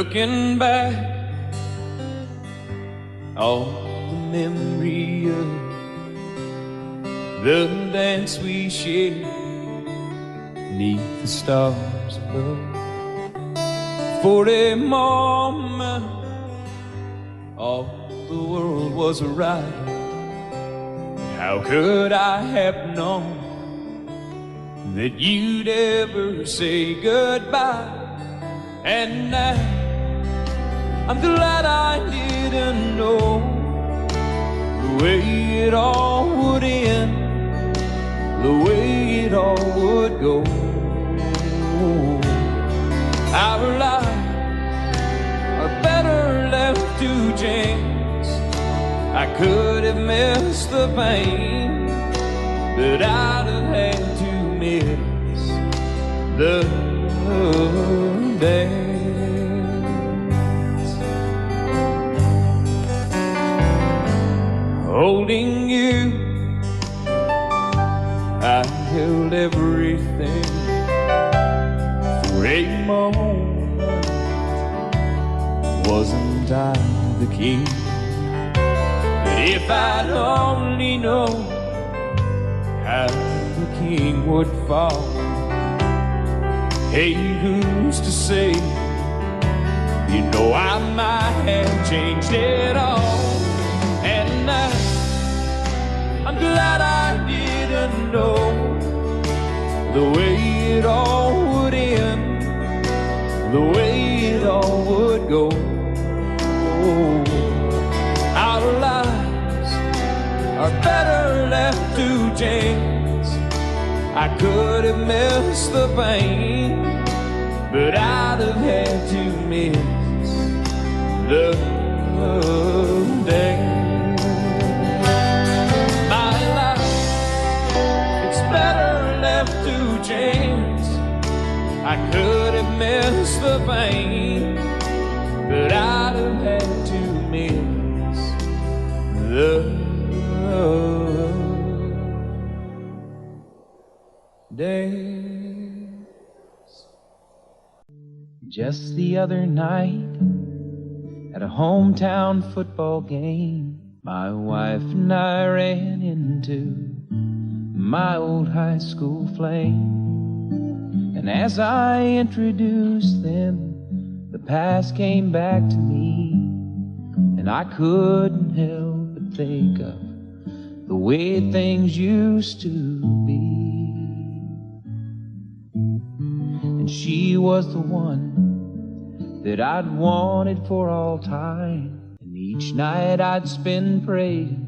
Looking back, all the memory of the dance we shared beneath the stars above. For a moment, all the world was right. How could I have known that you'd ever say goodbye? And now I'm glad I didn't know the way it all would end, the way it all would go. Our lives are better left to chance. I could have missed the pain, but I'd have had to miss the dance. Holding you, I held everything. For a moment, wasn't I the king? But if I'd only known how the king would fall, hey, who's to say? You know I might have changed it all. And I'm glad I didn't know the way it all would end, the way it all would go. Our lives are better left to chance. I could have missed the pain, but I'd have had to miss the day. My life, it's better left to chance. I could have missed the pain, but I'd have had to miss the days. Just the other night, at a hometown football game, my wife and I ran into my old high school flame. And as I introduced them, the past came back to me, and I couldn't help but think of the way things used to be. And she was the one that I'd wanted for all time. And each night I'd spend praying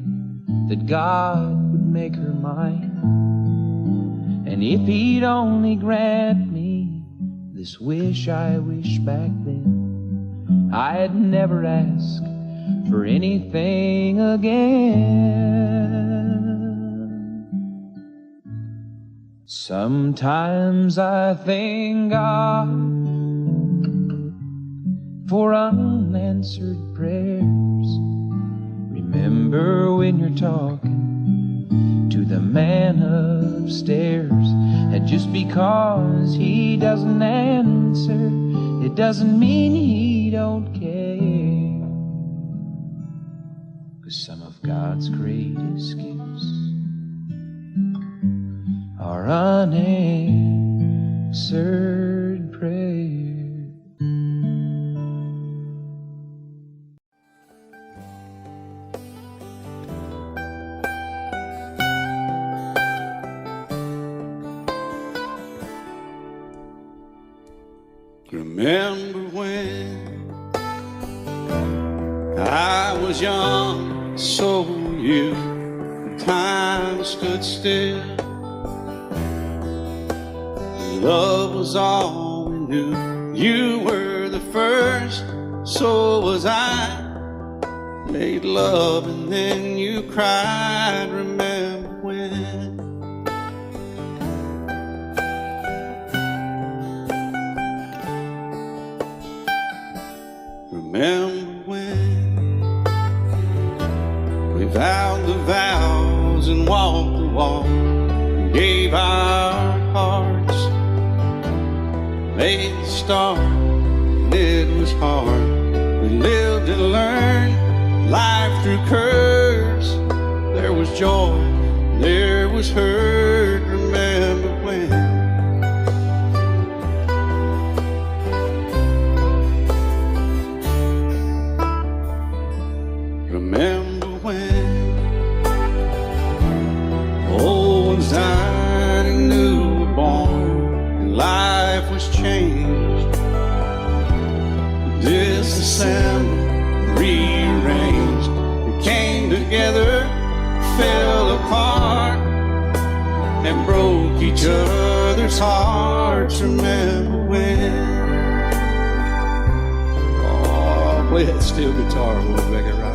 that God would make her mine. And if he'd only grant me this wish I wished back then, I'd never ask for anything again. Sometimes I thank God for unanswered prayers. Remember when you're talking to the man upstairs, and just because he doesn't answer, it doesn't mean he don't care. 'Cause some of God's greatest gifts are unanswered prayers. Remember when I was young, so were you. Time stood still. Love was all we knew. You were the first, so was I. Made love and then you cried. Remember when? Remember when we vowed the vows and walked the walk, and gave our hearts, made the start, it was hard. We lived and learned life through curves. There was joy, there was hurt. Remember when? Remember when old ones died and new were born, and life was changed. Disassembled, rearranged, we came together, fell apart, and broke each other's hearts. Remember when? Oh, play that steel guitar, we'll make it right.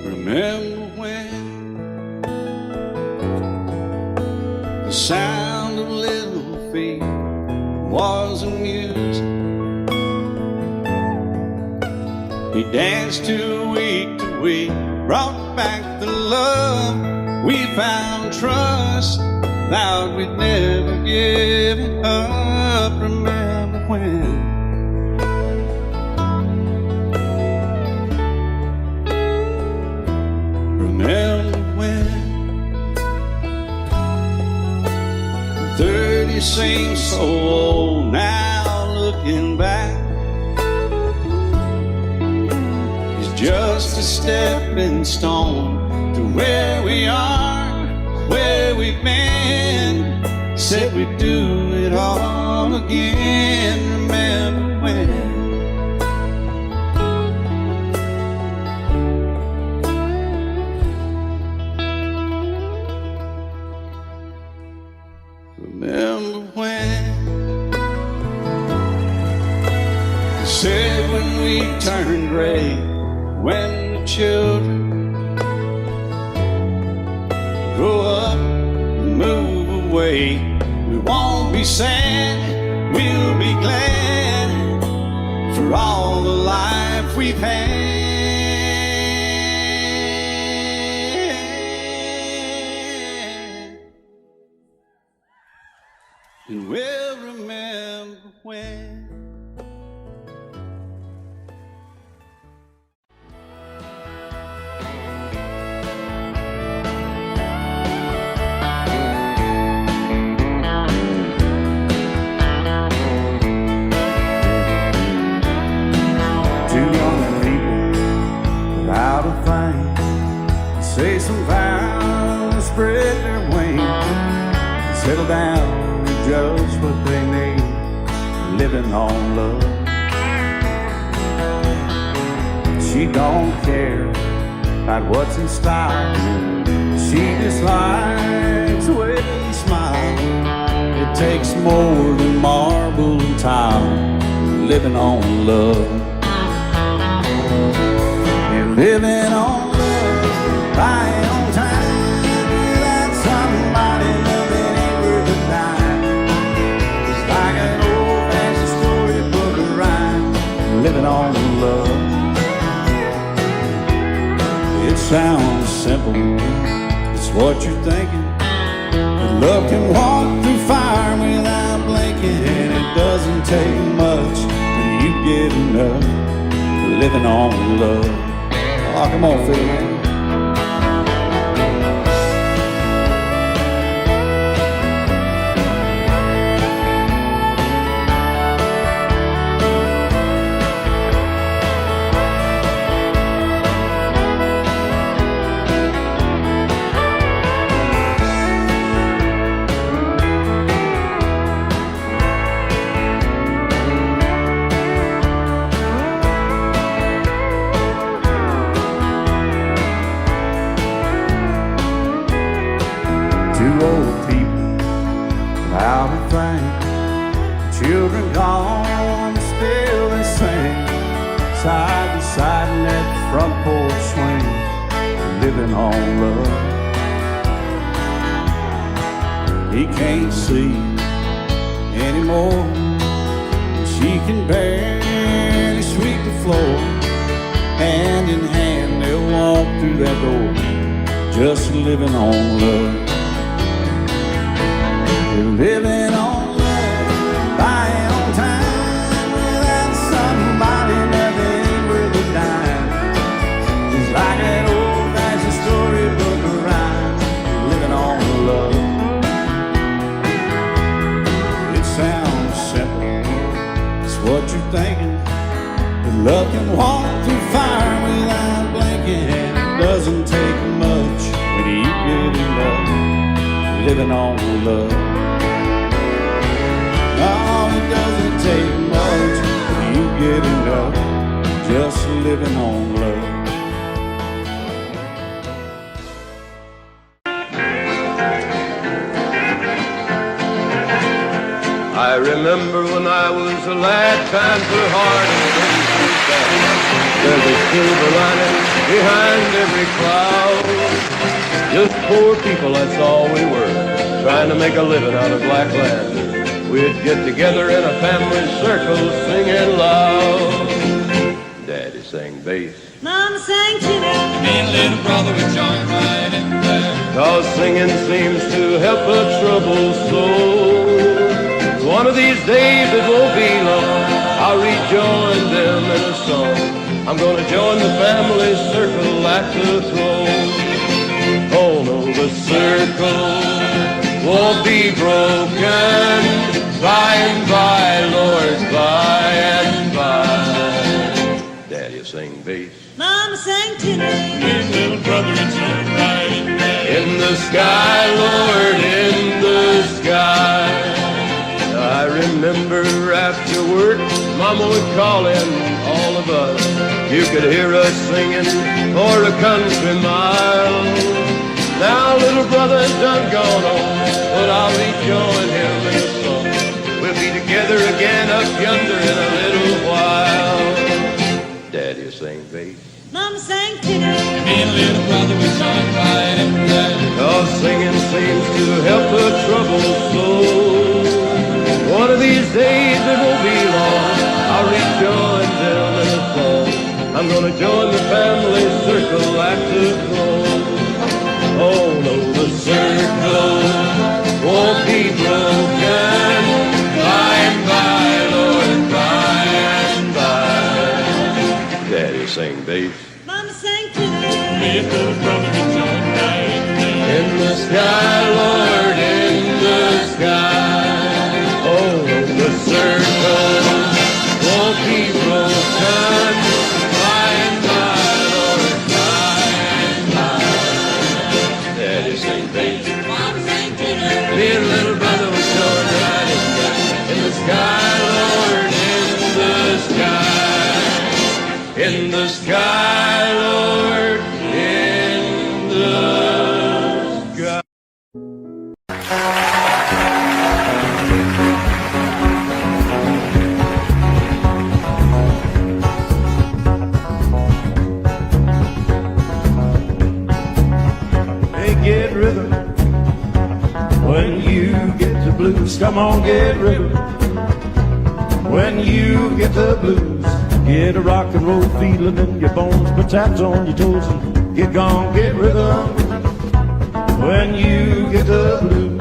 Remember when the sound of little feet was a music he danced to week, brought back the love we found, trust, vowed we'd never give it up. Remember when? Remember when 30 seems so old now, looking back, it's just a stepping stone to where we are, where we've been. Said we'd do it all again. Remember when? Remember when they said when we turned gray, when the children grow up and move away, we won't be sad, we'll be glad for all the life we've had. And we'll remember when. Two young people without a thing, say some vows, spread their wings, settle down, just what they need, living on love. She don't care about what's in style, she just likes the way you smile. It takes more than marble and tile, living on love. And living on love, buying on time, without somebody loving ain't worth a dime. It's like an old-fashioned storybook of rhyme, living on love. It sounds simple, it's what you're thinking. But love can walk through fire without blinking, and it doesn't take much when you get enough, living on love. Oh, come on, Phil, man. side by side in that front porch swing, living on love. He can't see anymore, she can barely sweep the floor. Hand in hand they'll walk through that door, just living on love. They're living on love, buying on time. Without somebody, nothing worth a dime. Just like that old-fashioned storybook rhyme, living on love. It sounds simple, it's what you're thinking. But love can walk through fire without blinking, and it doesn't take much when you get in love, living on love. No, it doesn't take much when you get in love, just living on love. I remember when I was a lad, times were hard and things were bad. There's a silver lining behind every cloud. Just poor people, that's all we were, trying to make a living out of black land. We'd get together in a family circle, singing loud. Daddy sang bass, Mama sang tenor, Me and little brother would join right in there. 'cause singing seems to help a troubled soul. One of these days, it won't be long, I'll rejoin them in a song. I'm gonna join the family circle at the throne. Oh no, the circle won't be broken. By and by, Lord, by and by. Daddy sing bass. Mama sang tenor, Me and little brother would join right in there. In the sky, Lord, in the sky. I remember after work, Mama would call in all of us. You could hear us singing for a country mile. Now little brother's done gone on, but I'll rejoin him in a song. We'll be together again up yonder in a little while. Daddy sing bass. Mama sang tenor, Me and little brother would join right in there. 'Cause singing seems to help a troubled soul. One of these days, it won't be long, I'll rejoin them in a song. I'm gonna join the family circle at the throne. Oh no, the circle won't be broken. By and by, Lord, by and by. Daddy sing bass. Mama sang tenor, Me and little brother would join right in there. In the sky, Lord, in the sky. Oh, the circle won't be broken. By and by, Lord, by and by. Daddy sing bass. Mama sang tenor, Me and little brother was going right in there. In the sky, Lord, in the sky. In the sky, Lord, in the sky. Hey, get rhythm when you get the blues. Come on, get rhythm when you get the blues. Get a rock and roll feeling in your bones, put taps on your toes and get gone, get rhythm when you get the blues.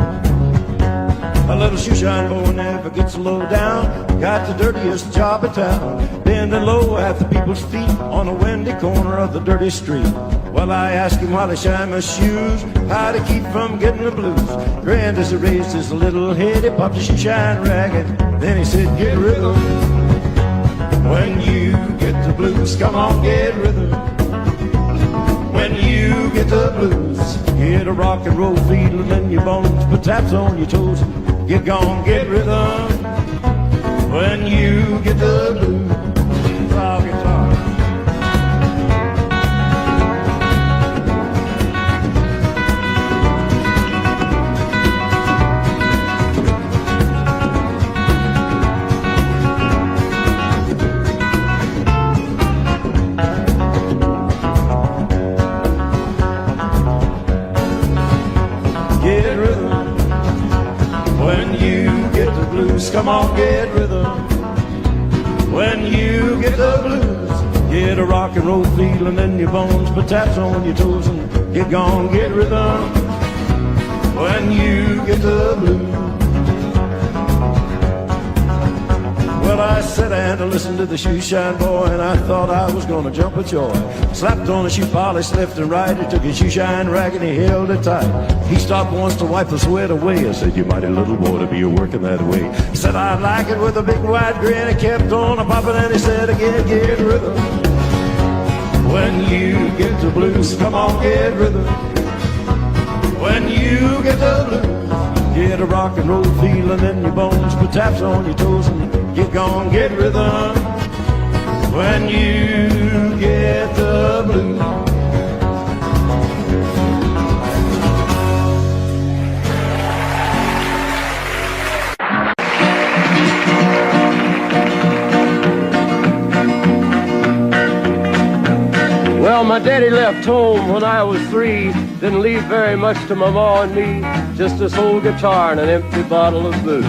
A little shoeshine boy never gets low down, got the dirtiest job in town, bending low at the people's feet on a windy corner of the dirty street. Well, I asked him while he shined my shoes how to keep from getting the blues. Grinned as he raised his little head, he popped a shoeshine rag, and then he said, get rhythm when you get the blues. Come on, get rhythm when you get the blues. Get a rock and roll feeling in your bones, put taps on your toes, get gone, get rhythm when you get the blues. Oh, guitar. come on, get rhythm. When you get the blues, get a rock and roll feeling in your bones, put taps on your toes and get gone, get rhythm. When you get the blues. Well, I sat down to listen to the shoe shine boy, and I thought I was gonna jump with joy. Slapped on a shoe polish left and right. He took his shoe shine rag and he held it tight. He stopped once to wipe the sweat away. I said, "You mighty little boy to be working that way." He said, "I like it," with a big wide grin. He kept on a popping and he said again, "Get rhythm. When you get the blues, come on, get rhythm. When you get the blues, get a rock and roll feeling in your bones, put taps on your toes and get gone, get rhythm. When you get the blues." Well, my daddy left home when I was 3. Didn't leave very much to my ma and me. Just this old guitar and an empty bottle of booze.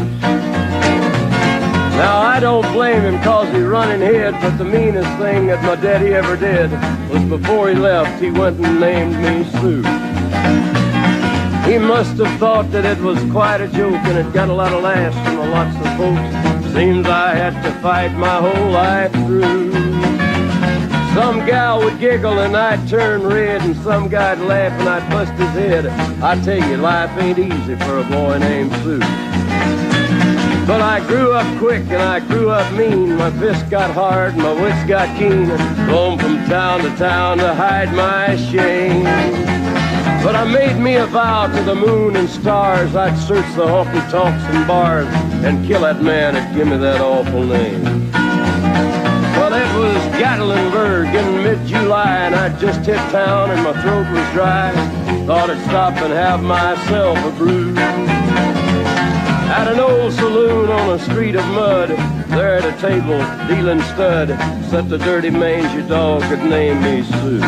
Now, I don't blame him 'cause he run and hid, but the meanest thing that my daddy ever did was before he left, he went and named me Sue. He must have thought that it was quite a joke, and it got a lot of laughs from lots of folks. Seems I had to fight my whole life through. Some gal would giggle and I'd turn red, and some guy'd laugh and I'd bust his head. I tell you, life ain't easy for a boy named Sue. But I grew up quick and I grew up mean. My fists got hard and my wits got keen. Roamed from town to town to hide my shame. But I made me a vow to the moon and stars, I'd search the honky-tonks and bars and kill that man that give me that awful name. Well, it was Gatlinburg in mid-July, and I'd just hit town and my throat was dry. Thought I'd stop and have myself a brew. At an old saloon on a street of mud, there at a table, dealing stud, sat the dirty mangy dog that named me Sue.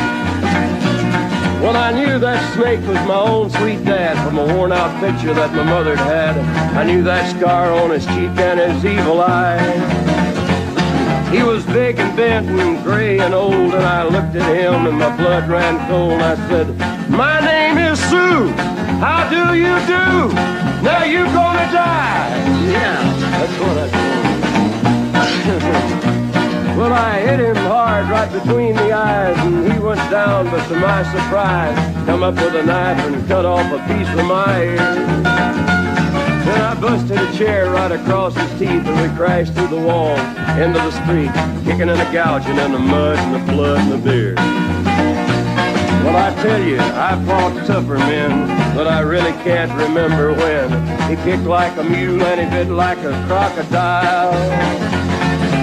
Well, I knew that snake was my own sweet dad from a worn-out picture that my mother'd had. I knew that scar on his cheek and his evil eye. He was big and bent and gray and old, and I looked at him and my blood ran cold. I said, "My name is Sue. How do you do? Now you gonna die." Yeah, that's what I told him. Well, I hit him hard right between the eyes, and he went down, but to my surprise, come up with a knife and cut off a piece of my ear. Then I busted a chair right across his teeth, and we crashed through the wall into the street, kicking and a gouging in the mud and the blood and the beer. Well, I tell you, I fought tougher men, but I really can't remember when. He kicked like a mule and he bit like a crocodile.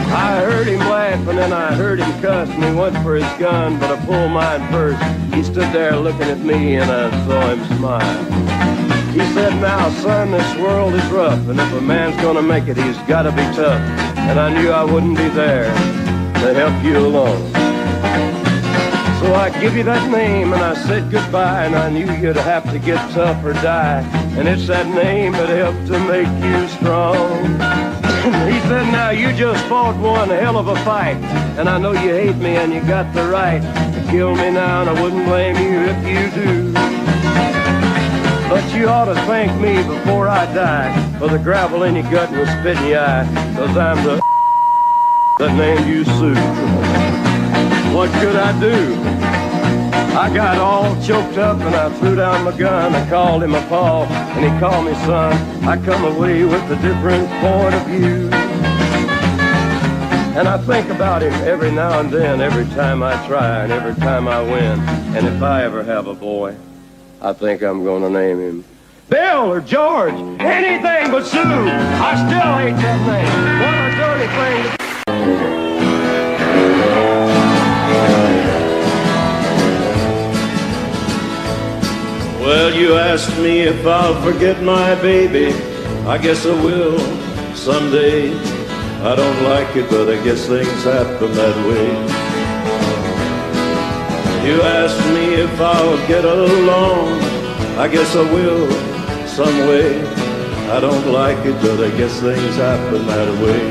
I heard him laugh and then I heard him cuss, and he went for his gun, but I pulled mine first. He stood there looking at me and I saw him smile. He said, "Now, son, this world is rough, and if a man's gonna make it, he's gotta be tough." And I knew I wouldn't be there to help you along. So I give you that name and I said goodbye, and I knew you'd have to get tough or die. And it's that name that helped to make you strong. He said, "Now you just fought one hell of a fight, and I know you hate me and you got the right to kill me now, and I wouldn't blame you if you do. But you ought to thank me before I die for the gravel in your gut and the spit in your eye, 'cause I'm the that named you Sue." What could I do? I got all choked up and I threw down my gun. I called him a pa, and he called me son. I come away with a different point of view. And I think about him every now and then, every time I try and every time I win. And if I ever have a boy, I think I'm gonna name him Bill or George, anything but Sue. I still hate that name. What a dirty thing to... Well, you asked me if I'll forget my baby. I guess I will someday. I don't like it, but I guess things happen that way. You asked me if I'll get along. I guess I will some way. I don't like it, but I guess things happen that way.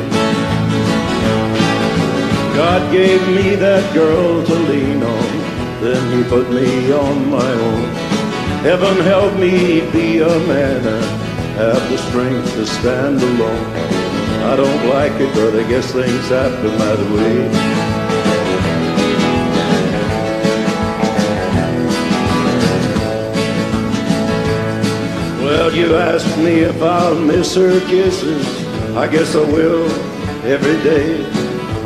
God gave me that girl to lean on, then he put me on my own. Heaven help me be a man and have the strength to stand alone. I don't like it, but I guess things happen that way. Well, you asked me if I'll miss her kisses. I guess I will every day.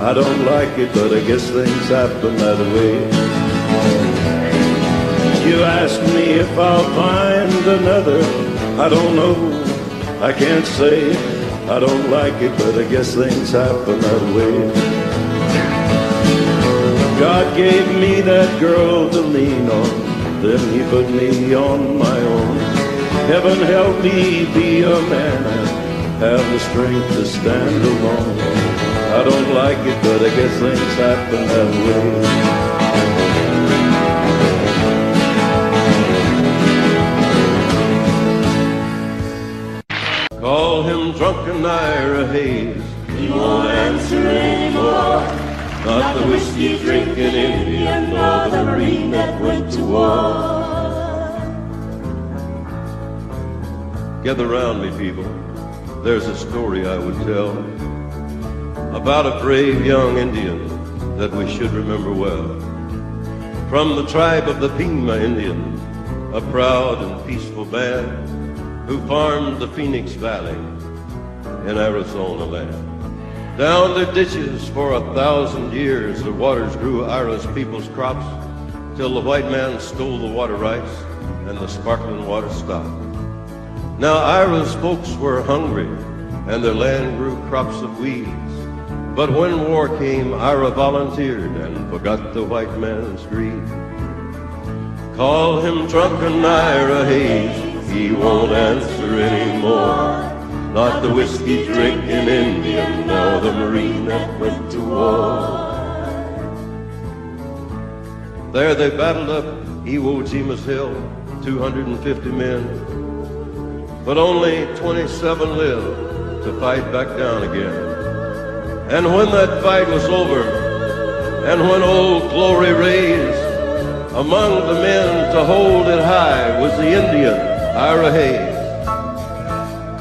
I don't like it, but I guess things happen that way. You asked me if I'll find another. I don't know, I can't say. I don't like it, but I guess things happen that way. God gave me that girl to lean on, then he put me on my own. Heaven help me be a man and have the strength to stand alone. I don't like it, but I guess things happen that way. Call him drunken Ira Hayes, He won't answer anymore. not the whiskey drinking Indian nor the Marine that went to war. Gather round me, people. There's a story I would tell about a brave young Indian that we should remember well. From the tribe of the Pima Indian, a proud and peaceful band who farmed the Phoenix Valley in Arizona land. Down their ditches for 1,000 years, the waters grew Ira's people's crops till the white man stole the water rights and the sparkling water stopped. Now Ira's folks were hungry and their land grew crops of weeds. But when war came, Ira volunteered and forgot the white man's greed. Call him drunken Ira Hayes, he won't answer anymore. Not the whiskey drinking Indian, nor the Marine that went to war. There they battled up Iwo Jima's hill, 250 men. But only 27 lived to fight back down again. And when that fight was over, and when Old Glory raised, among the men to hold it high was the Indian, Ira Hayes.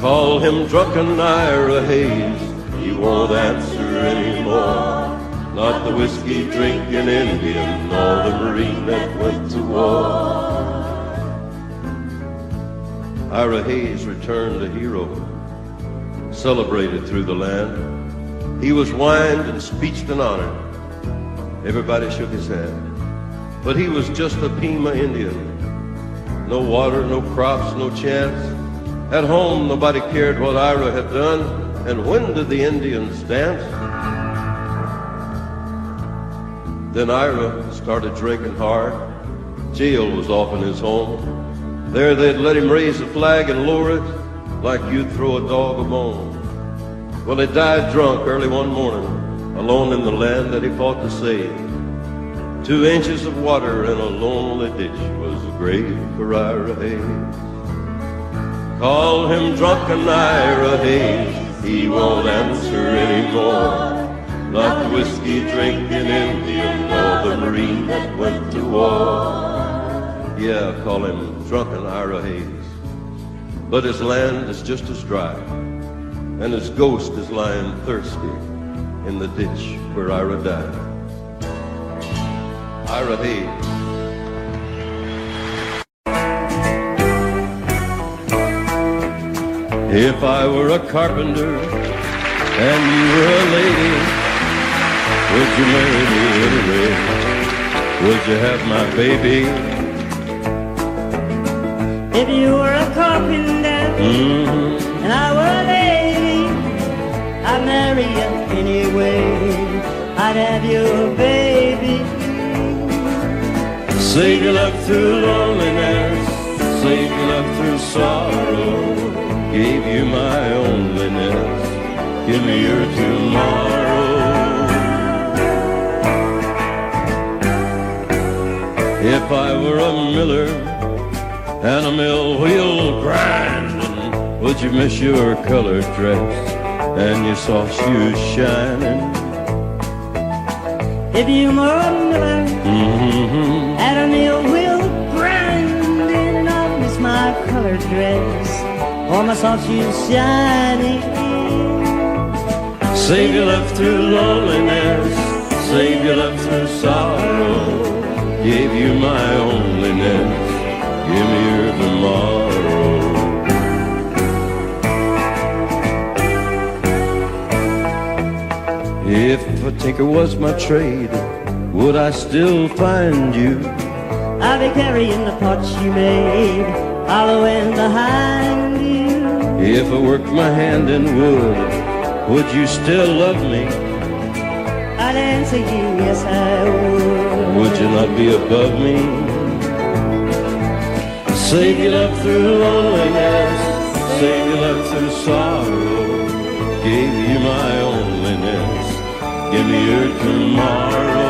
Call him drunken Ira Hayes, he won't answer anymore. Not the whiskey drinking Indian, nor the Marine that went to war. Ira Hayes returned a hero, celebrated through the land. He was wined and speeched and honored. Everybody shook his hand. But he was just a Pima Indian. No water, no crops, no chance. At home, nobody cared what Ira had done. And when did the Indians dance? Then Ira started drinking hard. Jail was often his home. There they'd let him raise the flag and lower it like you'd throw a dog a bone. Well, he died drunk early one morning, alone in the land that he fought to save. 2 inches of water in a lonely ditch was a grave for Ira Hayes. Call him drunken Ira Hayes, he won't answer anymore. Not the whiskey drinking Indian, nor the Marine that went to war. Yeah, call him drunken Ira Hayes. But his land is just as dry, and his ghost is lying thirsty in the ditch where Ira died. Ira Hayes. If I were a carpenter and you were a lady, would you marry me anyway? Would you have my baby? If you were a carpenter and I were a lady, I'd marry you anyway. I'd have your baby. Save your love through loneliness, save your love through sorrow. Gave you my loneliness, give me your tomorrow. If I were a miller and a mill wheel grinding, Would you miss your colored dress and your soft shoes shining? If you were Miller at a mill wheel grinding, I'd miss my colored dress or my soft shoes shining. Save your love through loneliness, save your love through sorrow. Gave you my onlyness, give me your tomorrow. If a tinker was my trade, would I still find you? I'll be carrying the pots you made, following behind you. If I worked my hand in wood, would you still love me? I'd answer you, yes I would. Would you not be above me? Save your love through loneliness, save your love through sorrow. Gave you my onlyness, give me your tomorrow.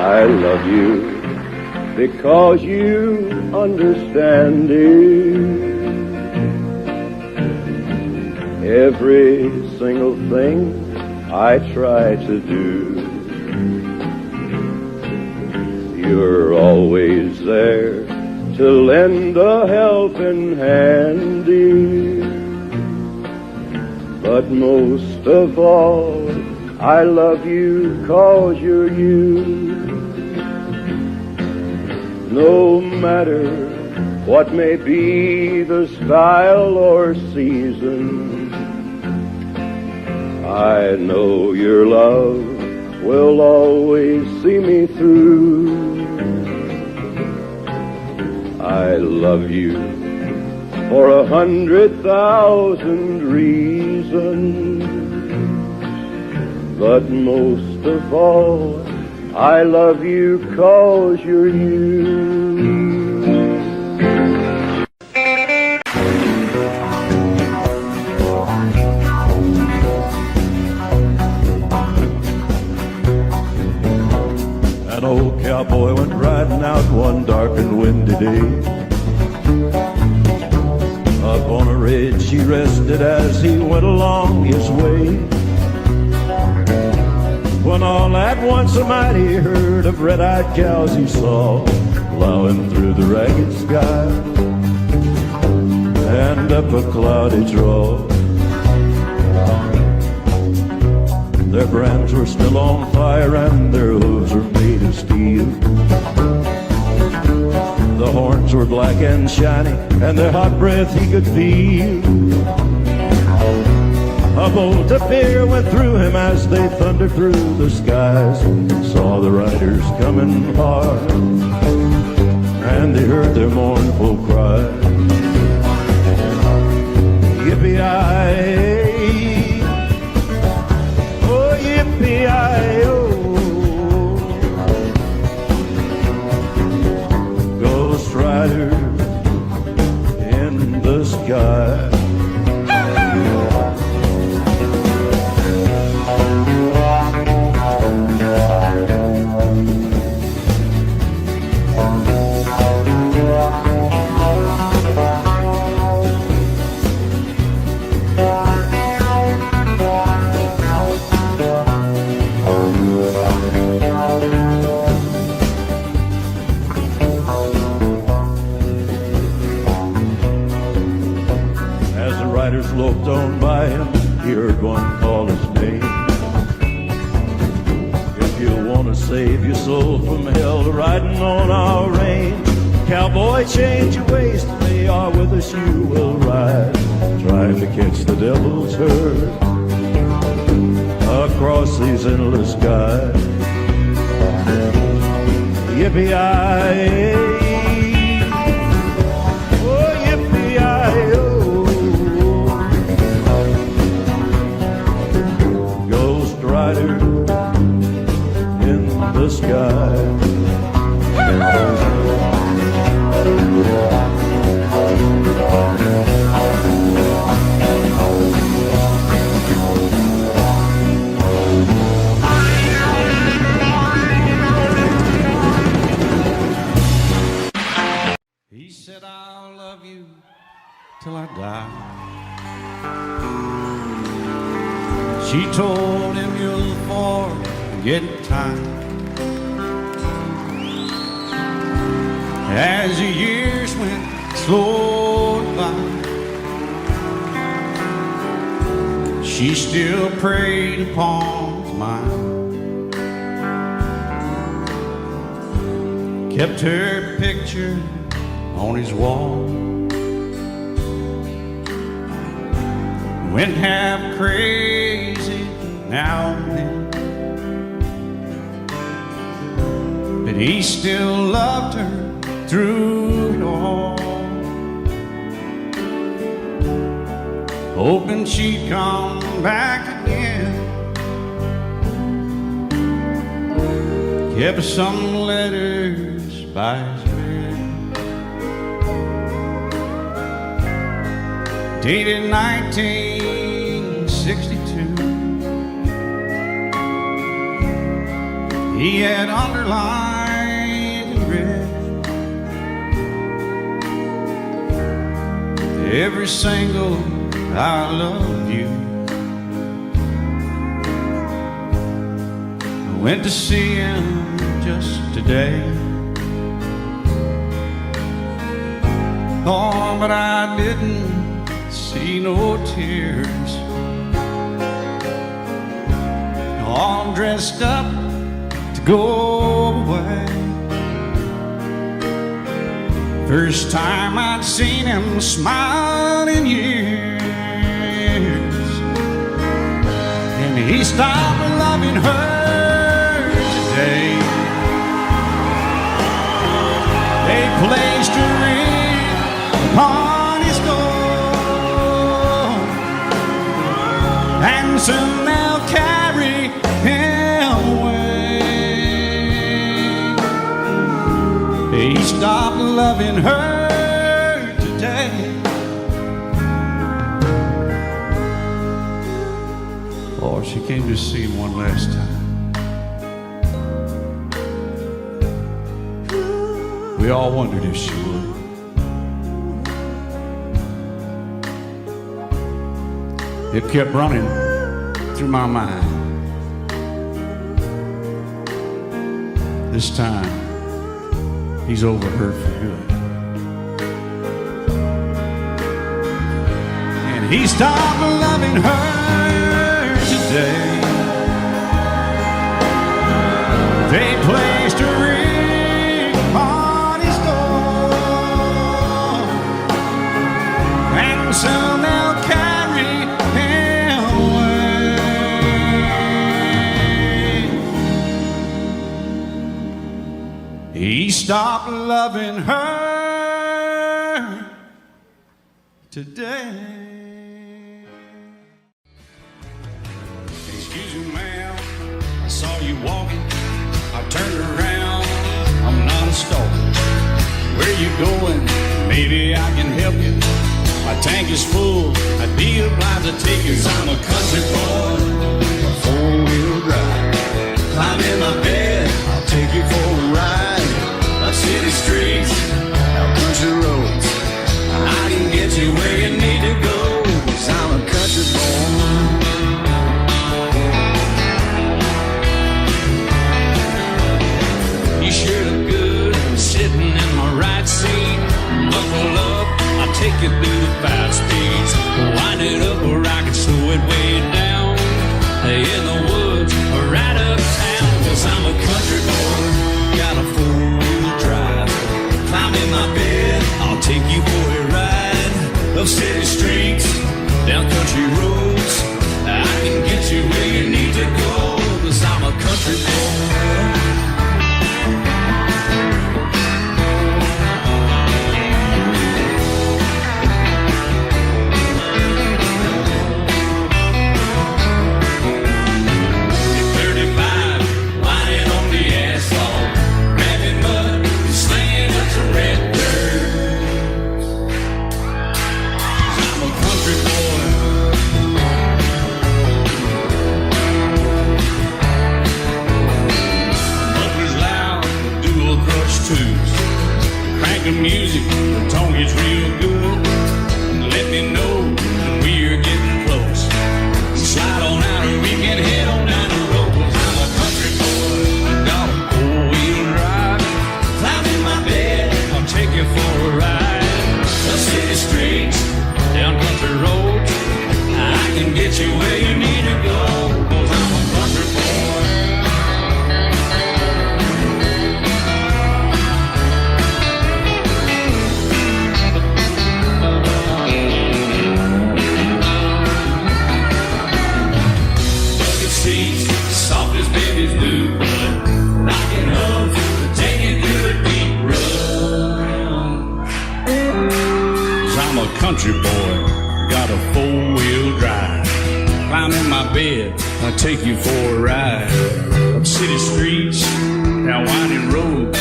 I love you because you understand it. Every single thing I try to do, you're always there to lend a helping hand, dear. But most of all, I love you 'cause you're you. No matter what may be the style or season, I know your love will always see me through. I love you for 100,000 reasons, but most of all, I love you 'cause you're you. An old cowboy went riding out one dark and windy day. Up on a ridge he rested as he went along his way, when all at once a mighty herd of red-eyed cows he saw plowing through the ragged sky and up a cloudy draw. Their brands were still on fire and their hooves were made of steel. The horns were black and shiny and their hot breath he could feel. A bolt of fear went through him as they thundered through the skies. Saw the riders coming hard, and they heard their mournful cry. Yippee-yi, oh yippee-yi-oh. Ghost rider in the sky. Loped on by him, he heard one call his name. If you want to save your soul from hell, riding on our range, cowboy, change your ways, they are with us, you will ride, trying to catch the devil's herd across these endless skies. Yippee-yi, oh yippee-yi-oh. Rider in the sky. said, I'll love you till I die. She told him, you'll forget time. As the years went slowly by, she still preyed upon his mind. Kept her picture on his wall. Went half crazy now and then, but he still loved her through it all, hoping she'd come back again. Kept some letters by his bed, dated 1962. He had underlined in red every single I love you. I went to see him just today. Oh, but I didn't see no tears. All dressed up to go away. First time I'd seen him smile in years, and he stopped loving her today. They placed a ring upon his door, and soon they'll carry him away. He stopped loving her today. Oh, she came to see him one last time. We all wondered if she would. It kept running through my mind. This time, he's over her for good. And he stopped loving her today. They placed a ring on his door, and soon they'll carry him away. He stopped loving her today. Excuse me, ma'am, I saw you walking. I turned around, I'm not a stalker. Where you going? Maybe I can help you. My tank is full, I'd be obliged to take you. 'Cause I'm a country boy, a four-wheel drive. Climb in my bed, I'll take you for a ride. Up city streets, out country roads, I can get you where you need to go. 'Cause I'm a country boy. You sure look good sitting in my right seat. Buckle up, I'll take you through the 5 speeds. Wind it up where I can slow it way down. In the woods or right uptown. 'Cause I'm a country boy, got a 4-wheel drive. Climb in my bed, I'll take you for a ride. Up city streets, down country roads, I can get you where you need to go. 'Cause I'm a country boy. the music, the tone gets real good. Let me know when we're getting close. Slide on out and we can head on down the road. 'Cause I'm a country boy, got a four-wheel drive. Climb in my bed, I'll take you for a ride. The city streets, down country roads, I can get you where you need to go. 'Cause I'm a country boy. Bucket seats, soft as babies do, knocking hubs, taking through the deep run. 'Cause I'm a country boy, got a four-wheel drive. Climb in my bed, I'll take you for a ride. Up city streets, down winding roads,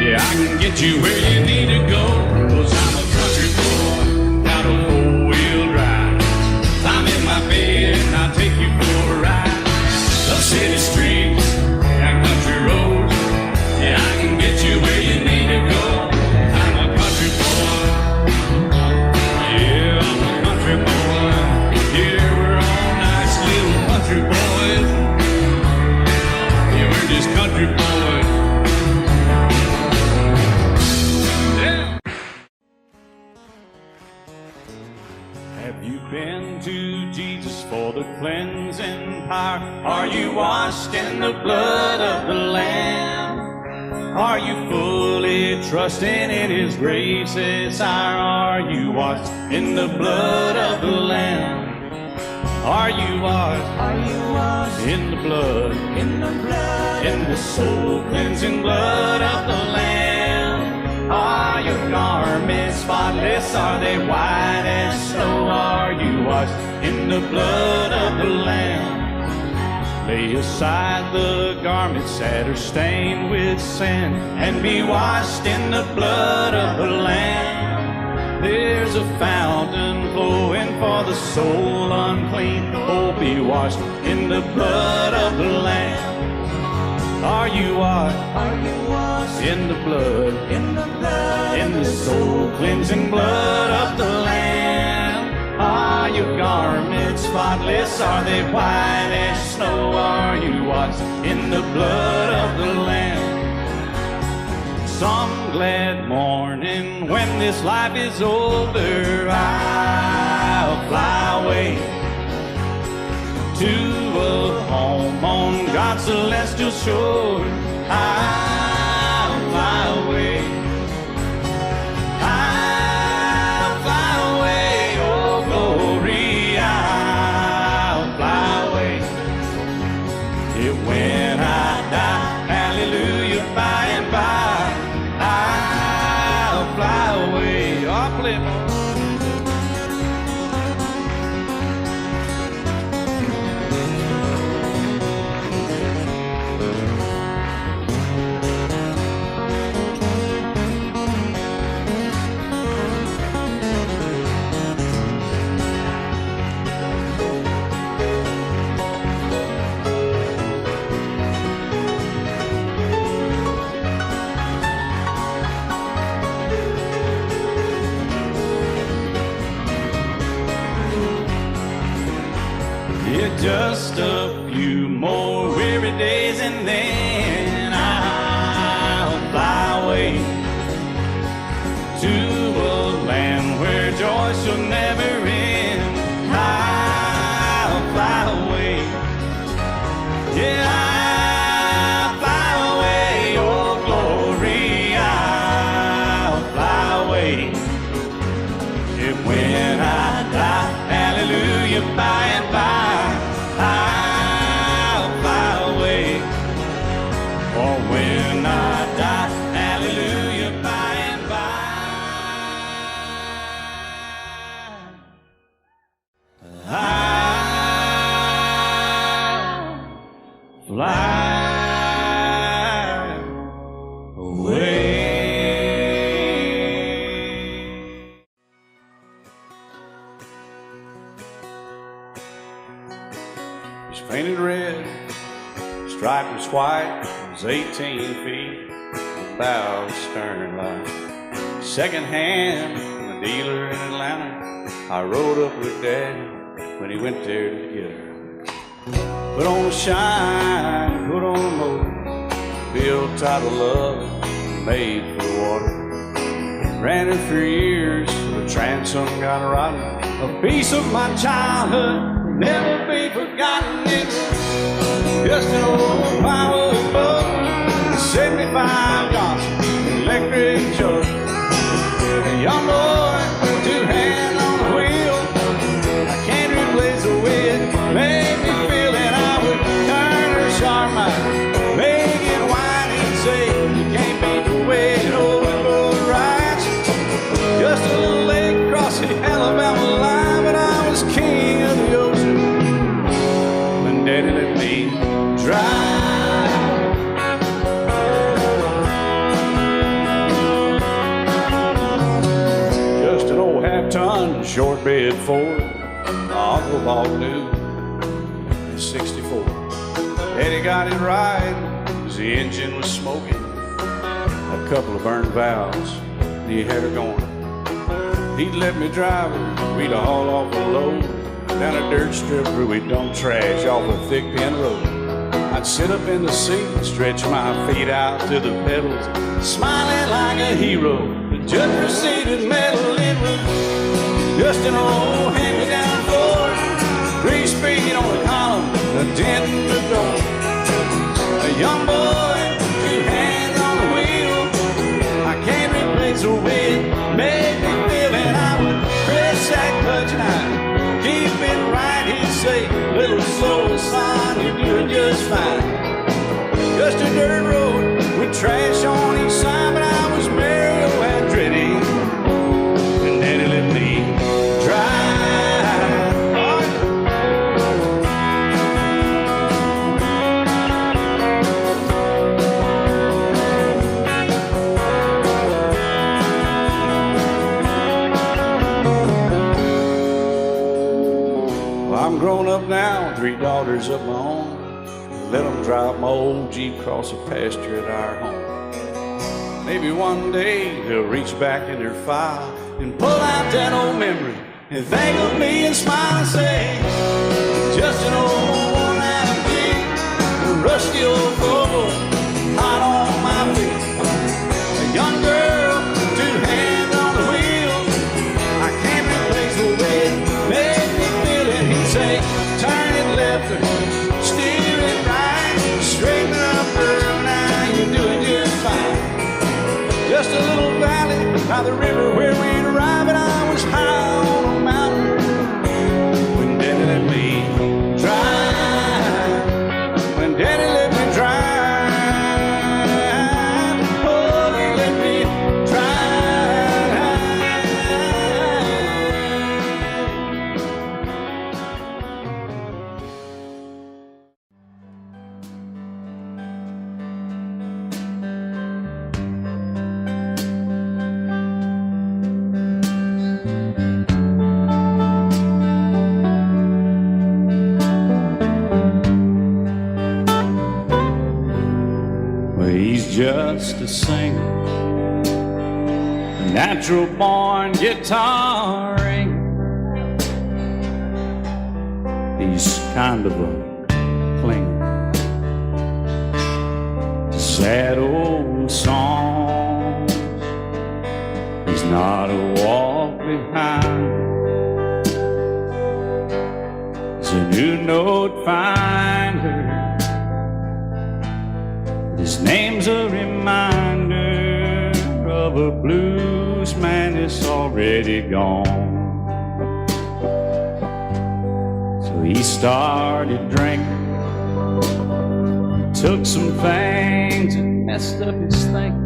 yeah, I can get you where you need to go. 'Cause I'm a country boy, got a four-wheel drive. Climb in my bed, I'll take you for a ride. Up city streets, down country roads, yeah, I can get you where you need to go. I'm a country boy. Yeah, I'm a country boy. Yeah, we're all nice little country boys. Yeah, we're just country boys. Yeah. Have you been to Jesus for the cleansing power? Are you washed in the blood of the Lamb? Are you fully trusting in His grace as are you washed in the blood of the Lamb? Are you washed? Are you washed in the blood? In the blood, in the soul cleansing blood of the Lamb? Are your garments spotless? Are they white as snow? Are you washed in the blood of the Lamb? Lay aside the garments that are stained with sin and be washed in the blood of the Lamb. There's a fountain flowing for the soul unclean. Oh, be washed in the blood of the Lamb. Are you washed? Are you washed in the blood? In the blood, in the soul cleansing blood of the Lamb. Are your garments spotless? Are they white as snow? Are you washed in the blood of the Lamb? Some glad morning when this life is over, I'll fly away to a home on God's celestial shore. I'll fly away. I'll fly away, oh glory, I'll fly away. Yeah, when I die, hallelujah, by and by, I'll fly away. I'll play more. Just a few more weary days and then I'll fly away to a land where joy shall never end. I'll fly away. Yeah, I'll fly away, oh glory, I'll fly away. Yeah, when I die, hallelujah, by and by, I'll fly away. For when I die, hallelujah, by and by, I'll fly away. It's painted red, striped was white, it was 18 feet, bow stern line. second hand from a dealer in Atlanta. I rode up with Daddy when he went there to get her. Put on a shine, put on a motor, built out of love, made for the water. Ran it for years, the transom got rotten. A piece of my childhood will never be forgotten. It was just an old power boat, 75 Johnson, electric choke. A young boy, two hands on the wheel. I can't replace the wind, made me feel that I would turn her sharp mind, make it whine and say, you can't beat the way it overboard rides. Just a little lake across the Alabama line, but I was king of the ocean when Daddy let me drive. Just an old half-ton short bed Ford my uncle bought new in '64. Daddy got it right as the engine was smoking, a couple of burned valves, and he had her going. He'd let me drive her, we'd haul off a load down a dirt strip where we'd dump trash off a thick pin road. I'd sit up in the seat and stretch my feet out to the pedals, smiling like a hero. The judge proceeded metal, it was just an old hand-me-down Ford, 3-speed on the column, a dent in the door. A young boy, two hands on the wheel. I can't replace the wind, made me feel that I would press that clutch and I'd keep it right. He'd say, little slow, son, you're doing just fine. Just a dirt road with trash on each side, but I was Mario Andretti, and Daddy let me drive. I'm grown up now, 3 daughters of my own. Let them drive my old Jeep across the pasture at our home. Maybe one day they'll reach back in their file and pull out that old memory and think of me and smile and say, just an old worn-out Jeep, a rusty old Volvo, hot on my feet. A young girl, 2 hands on the wheel. I can't replace the wind, make me feel it. He'd say, turn it left or steer it right, straighten up, girl, now you're doing just fine. Just a little valley by the river where we'd arrive, and I was high on a mountain when Daddy let me drive. When Daddy let me drive, oh, he let me just a singer, a natural born guitaring. He's kind of a clinger to sad old songs. He's not a walk behind. He's a new note finder. His name's a reminder of a blues man that's already gone. So he started drinking, took some things and messed up his thinking.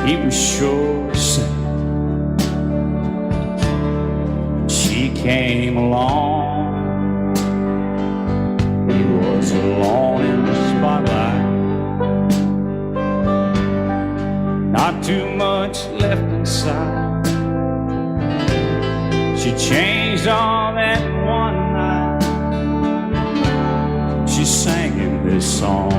He was sure sick. She came along. He was alone in the spotlight. Not too much left inside. She changed all that one night. She sang him this song.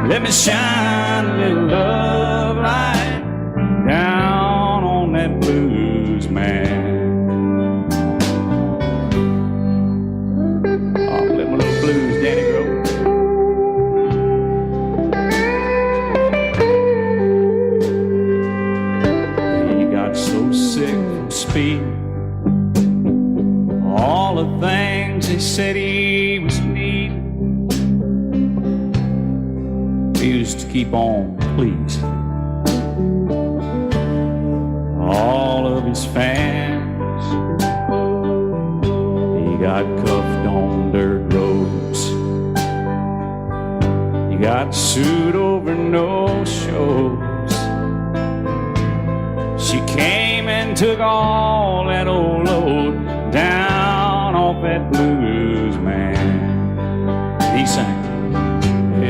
Let me shine a little love light down on that blues man. I'll let my little blues daddy grow. He got so sick from speed, all the things they said he was needing. He used to keep on pleasing all of his fans. He got cuffed on dirt roads. He got sued over no shows. She came and took all that old load down off that blues man. He sang,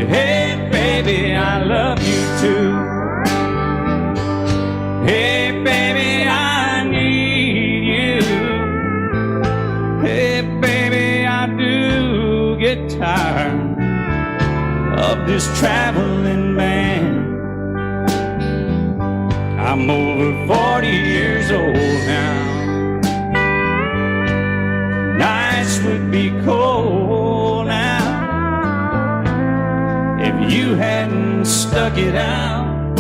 hey baby, I love you too. Hey baby, I need you. Hey baby, I do get tired of this traveling man. I'm over 40 years old now. Nights would be cold now if you hadn't stuck it out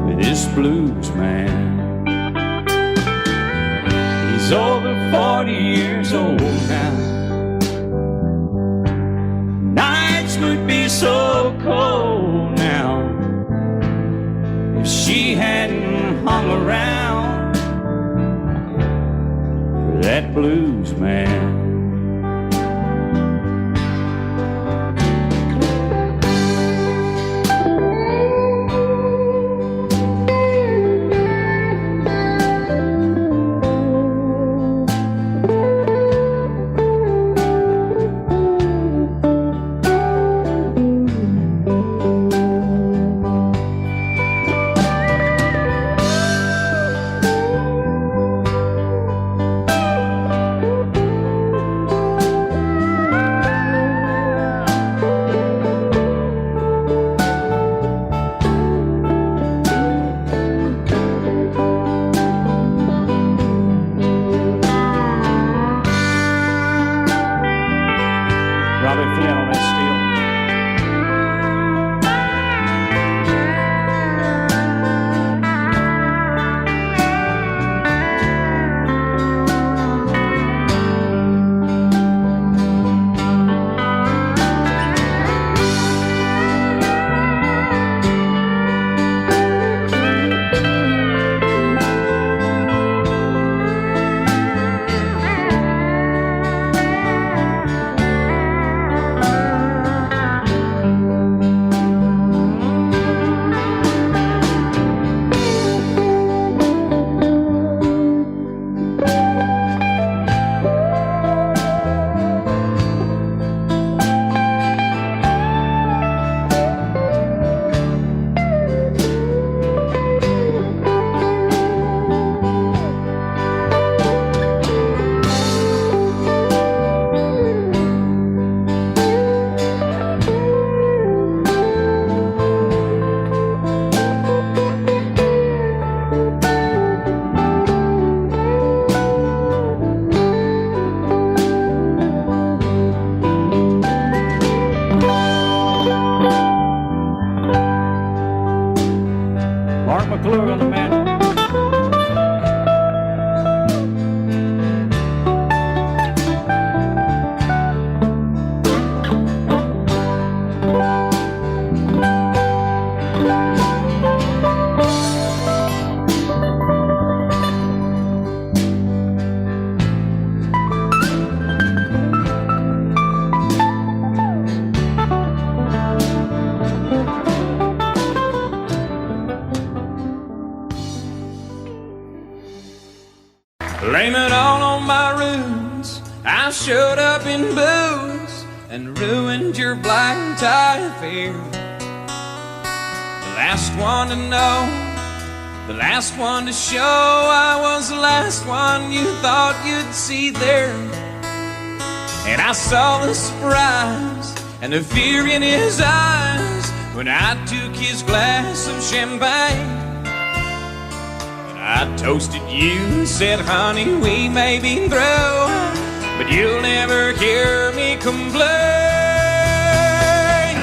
with this blues man. He's over 40 years old now. Nights would be so cold now if she hadn't hung around for that blues man. Blame it all on my ruins. I showed up in booze and ruined your black tie affair. The last one to know, the last one to show. I was the last one you thought you'd see there. And I saw the surprise and the fear in his eyes when I took his glass of champagne. And I toasted you and said, honey, we may be through, but you'll never hear me complain.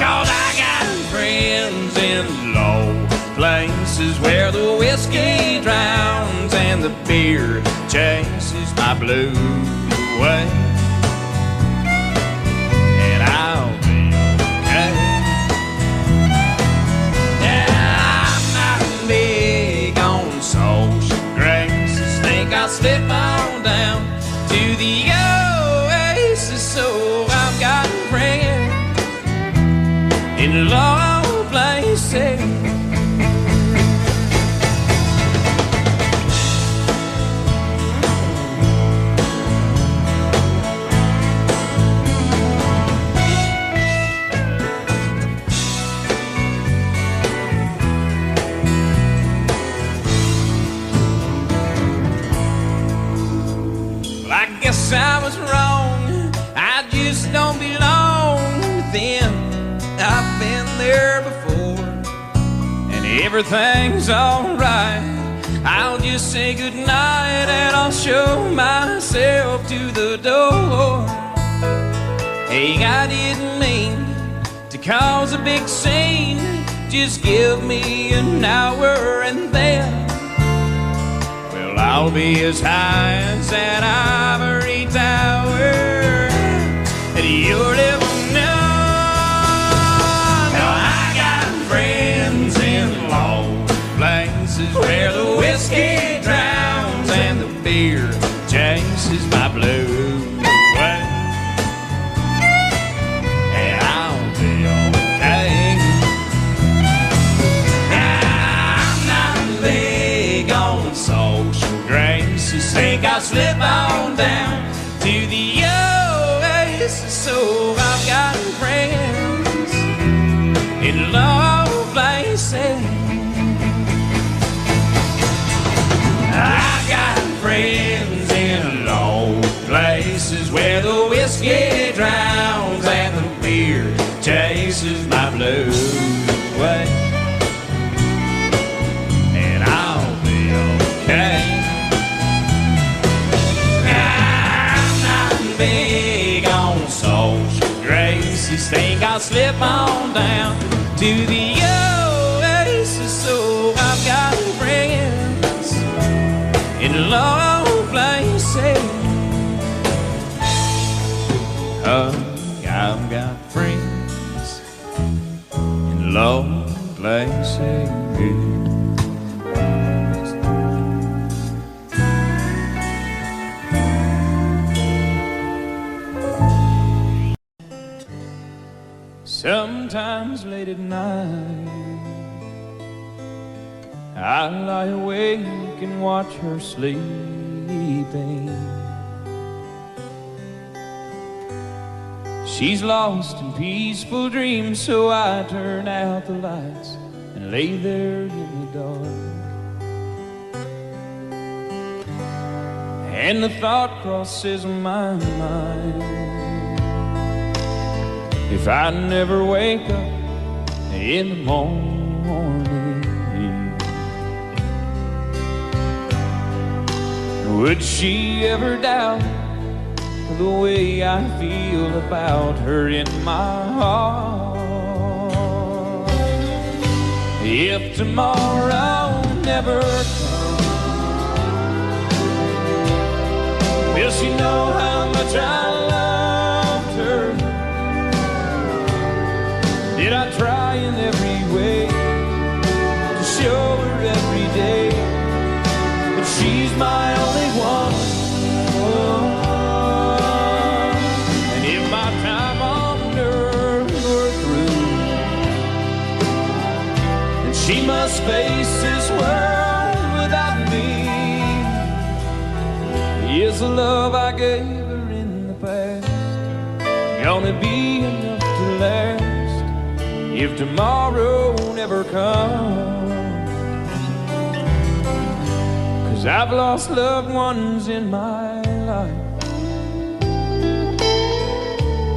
'Cause I got friends in low places where the whiskey drowns and the beer chases my blues away. And I'll be okay. Yeah, I'm not big on social graces. Think I'll slip on down to the oasis. So I've got friends in low places. I was wrong, I just don't belong with them. I've been there before, and everything's alright. I'll just say goodnight and I'll show myself to the door. Hey, I didn't mean to cause a big scene. Just give me an hour and then I'll be as high as that ivory tower that you'll ever know. Now I got friends in low places where the whiskey drowns and the beer chases my blues away. And I'll be okay. I'm not big on social graces. Think I'll slip on down to the oasis. So I've got friends in low places. I got friends in low places where the whiskey drowns and the beer chases my blues away. And I'll be okay. Big on social graces. Think I'll slip on down to the oasis. So I've got friends in low places. I've got friends in low places. Sometimes late at night I lie awake and watch her sleeping. She's lost in peaceful dreams, so I turn out the lights and lay there in the dark. And the thought crosses my mind, if I never wake up in the morning, would she ever doubt the way I feel about her in my heart? If tomorrow never comes, will she know how much I loved her? Did I try in every way to show her every day that she's my only one? Oh, and if my time on earth were through, and she must face this world without me, is the love I gave her in the past gonna be enough to last if tomorrow never comes? 'Cause I've lost loved ones in my life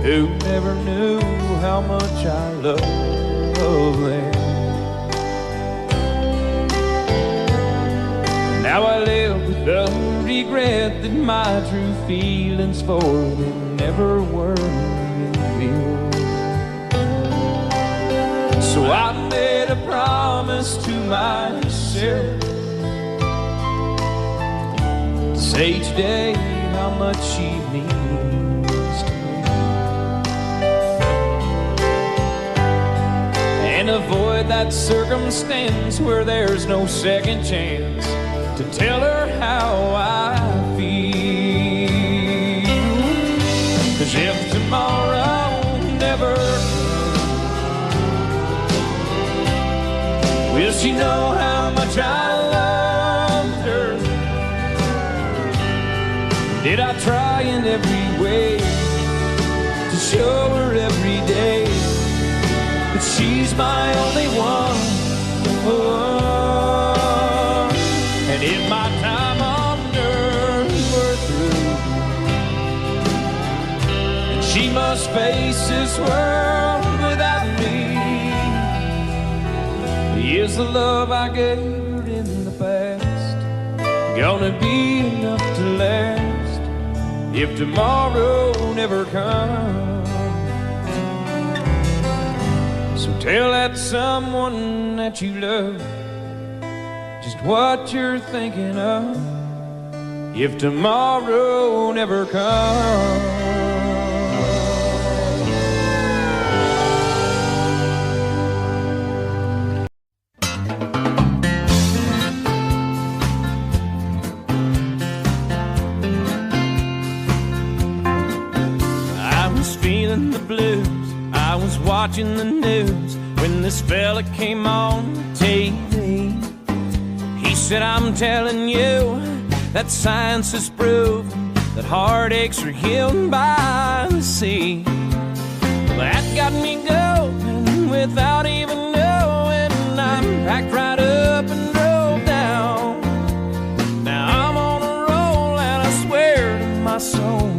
who never knew how much I love them. Now I live with the regret that my true feelings for them never were revealed. So I made a promise to myself to say each day how much she means to me, and avoid that circumstance where there's no second chance to tell her how I feel. 'Cause if tomorrow never comes, will she know how much I loved her? Did I try in every way to show her every day that she's my only one? Oh, and if my time on earth were through and she must face this world without me, is the love I gave her in the past gonna be enough to last if tomorrow never comes? So tell that someone that you love just what you're thinking of if tomorrow never comes. I was feeling the blues, I was watching the news when this fella came on TV. He said, I'm telling you that science has proved that heartaches are healed by the sea. Well, that got me going without even knowing. I packed right up and drove down. Now I'm on a roll and I swear to my soul,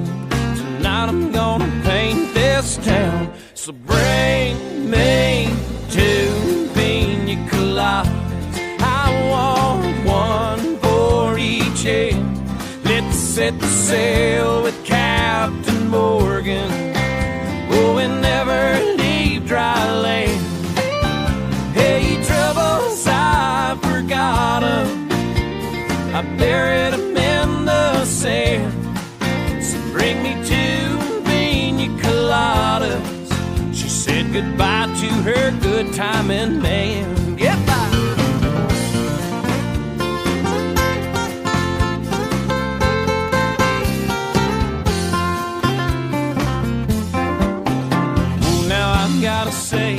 tonight I'm gonna paint this town. So bring me two pina coladas, I want one for each head. Let's set the sail with Captain Morgan, oh, and never leave dry land. Hey, troubles, I forgot 'em, I buried 'em in the sand. So bring me two pina coladas. She said goodbye to her good timing man. Goodbye. Gotta say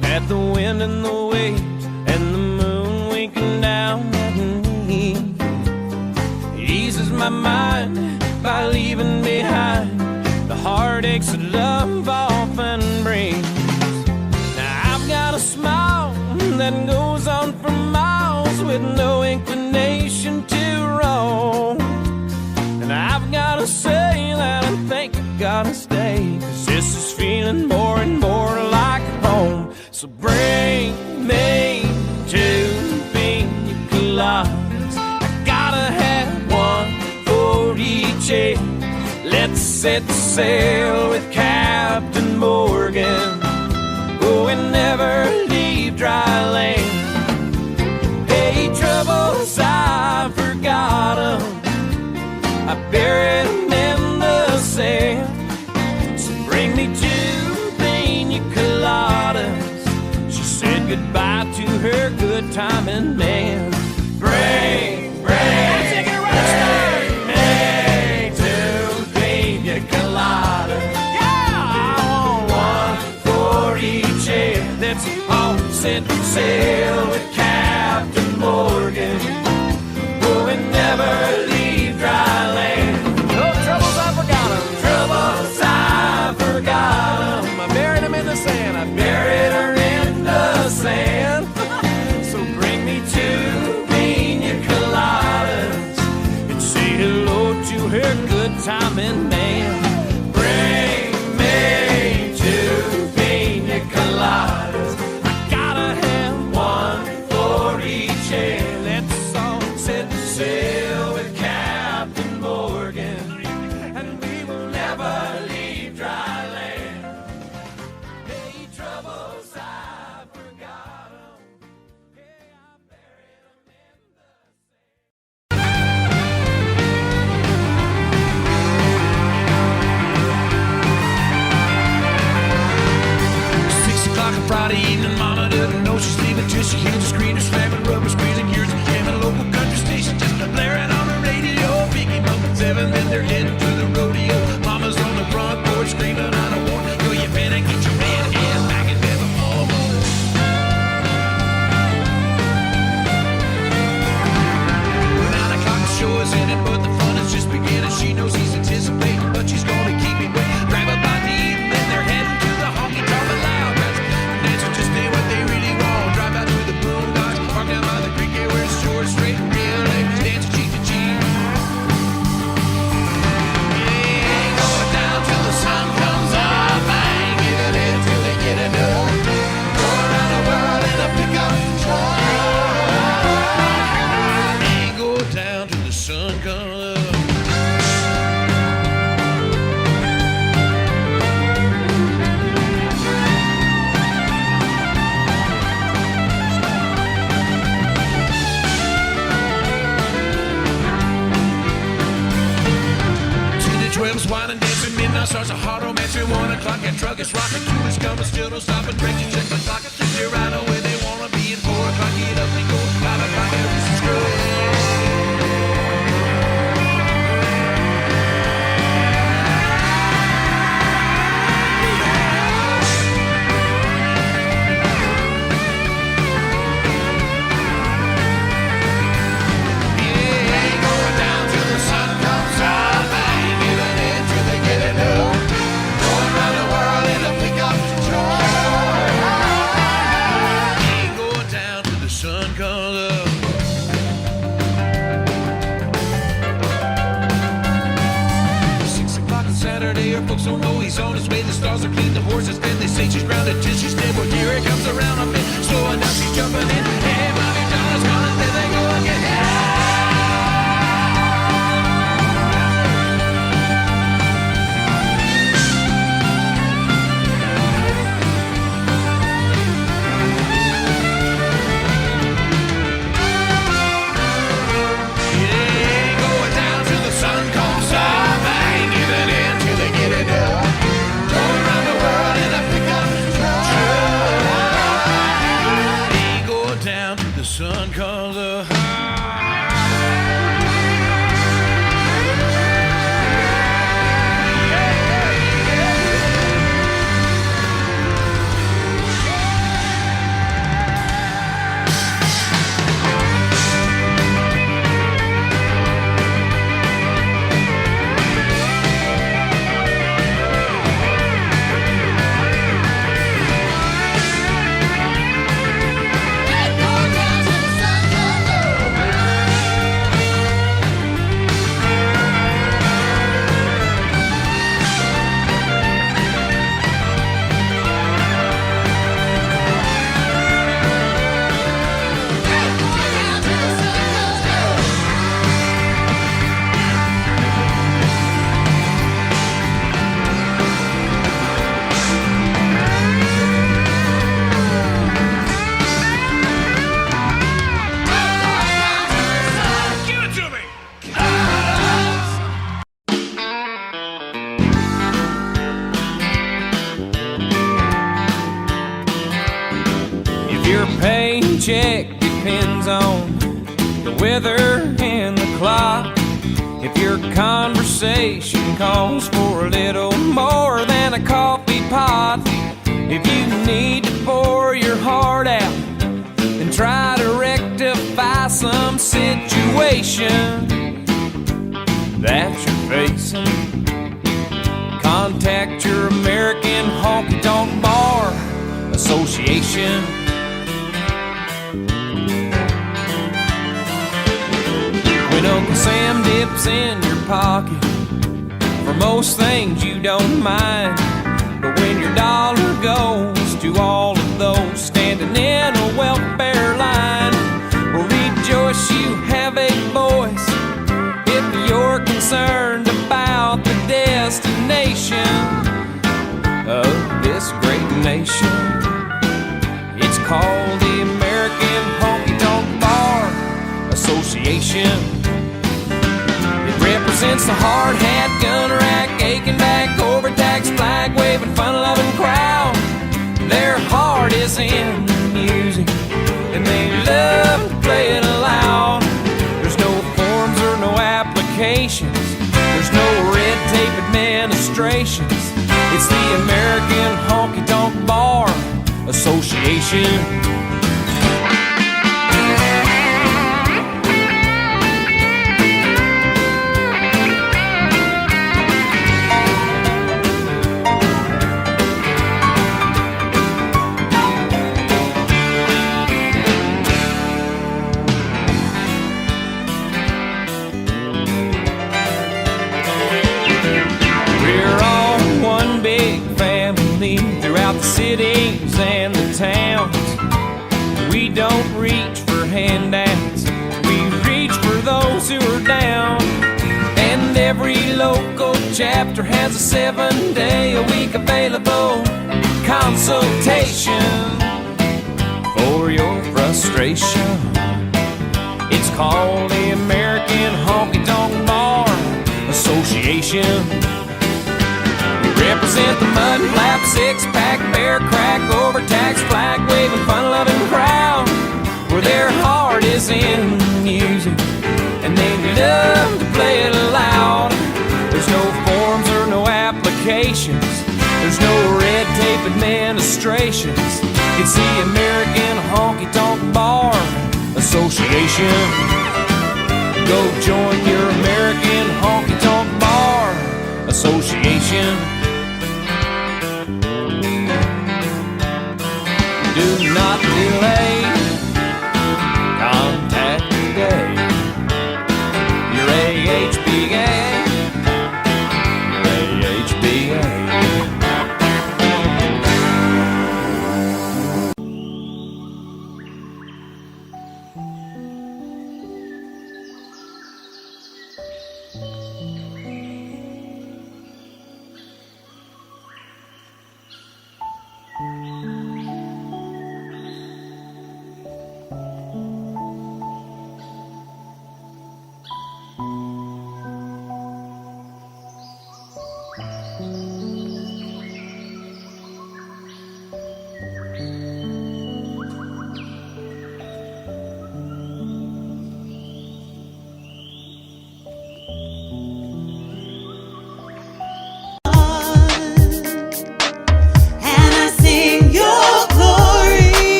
that the wind and the waves and the moon winking down at me eases my mind by leaving behind the heartaches that love often brings. Now I've got a smile that goes on for miles with no inclination to roam, and I've gotta say that I think I gotta stay, 'cause this is feeling more and more like home. So bring me two pina coladas, I gotta have one for each head. Let's set sail with Captain Morgan, oh, and never leave dry land. Hey, troubles, I forgot 'em, I buried 'em in the sand. So bring me two pina coladas. She said goodbye to her good timing man. Bring me two pina coladas. Yeah, I want one for each head. Let's all set sail with Captain Morgan, oh, and never leave dry land. No troubles, I forgot 'em. Troubles, I forgot 'em. I buried 'em in the sand. I buried her in the sand. So bring me two pina coladas and say hello to her good timing man. Bring me two pina lighters. I gotta have one for each hand. Let's all set sail with Captain Morgan, and we will never leave dry land. Hey, troubles, I forgot 'em. Hey, I buried 'em in the sand. 6 o'clock on Friday evening, Mama doesn't know she's leaving till she hears the screaming, slamming, rubber squeezing gears, and a local country station just blaring on the radio. Biggie Bump and 7, then they're heading to the rodeo. Mama's on the front porch screaming, I don't want you. You better get your red ass back in bed before morning. 9 o'clock, the show is ended, but the fun is just beginning. She knows he's anticipating, but she's gonna keep him waiting. Grab a bite to eat, and then they're heading to the honky tonk loud. Dancers just ain't what they really want. Drive out to the boondocks, park down by the creek, where it's short, straight, and real ladies dance cheek to cheek. Yeah, going down till the sun comes up. I ain't giving in till they get enough. Going around the world in a pickup truck. Ain't going down till the sun comes up. Wine and dancing, midnight starts a hard romance at 1 o'clock. That truck is rocking, 2 is coming, still don't stop and break. You check the clock, they're right on where they wanna be. At 4 o'clock, get up and go. 5 o'clock, everything's screwed. Folks don't know he's on his way. The stars are clean, the horses dead. They say she's grounded till she's dead. Well, here it comes around a bit, slowing down, she's jumping in. Hey, Bobby Dollar's gone, there they go again. Sun comes up. Your paycheck depends on the weather and the clock. If your conversation calls for a little more than a coffee pot, if you need to pour your heart out and try to rectify some situation that you're facing, contact your American Honky Tonk Bar Association. When Uncle Sam dips in your pocket, for most things you don't mind, but when your dollar goes to all of those standing in a welfare line. Rejoice, you have a voice if you're concerned about the destination of this great nation. It's called the American Honky Tonk Bar Association. It represents the hard hat, gun rack, aching back, overtaxed, flag waving, fun loving crowd. Their heart is in the music and they love to play it aloud. There's no forms or no applications, there's no red tape administrations. It's the American Honky Tonk Bar Association. Throughout the cities and the towns, we don't reach for handouts, we reach for those who are down. And every local chapter has a 7-day-a-week available consultation for your frustration. It's called the American Honky Tonk Bar Association. Represent the mud flap, six-pack, bear crack, overtaxed, flag-waving, fun-loving crowd, where their heart is in music and they love to play it loud. There's no forms or no applications, there's no red tape administrations. It's the American Honky Tonk Bar Association. Go join your American Honky Tonk Bar Association. Do not delay, contact today your AHBA, your AHBA.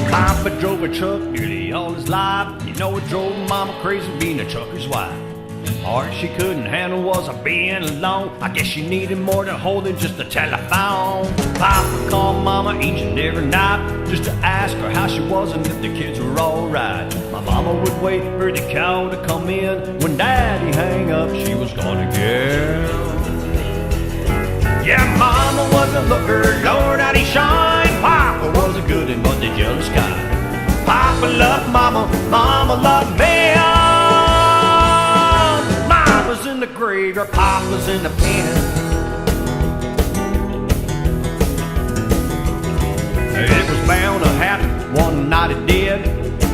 Papa drove a truck nearly all his life. You know it drove Mama crazy being a trucker's wife. Part she couldn't handle was being alone. I guess she needed more to hold than just a telephone. Papa called Mama each and every night just to ask her how she was and if the kids were alright. My mama would wait for the cow to come in. When Daddy hang up, she was gone again. Yeah, Mama was a looker, Lord, how'd he shine. Papa was a good and but the jealous kind. Papa loved Mama, Mama loved me. Mama's in the grave, or Papa's in the pen. It was bound to happen, one night it did.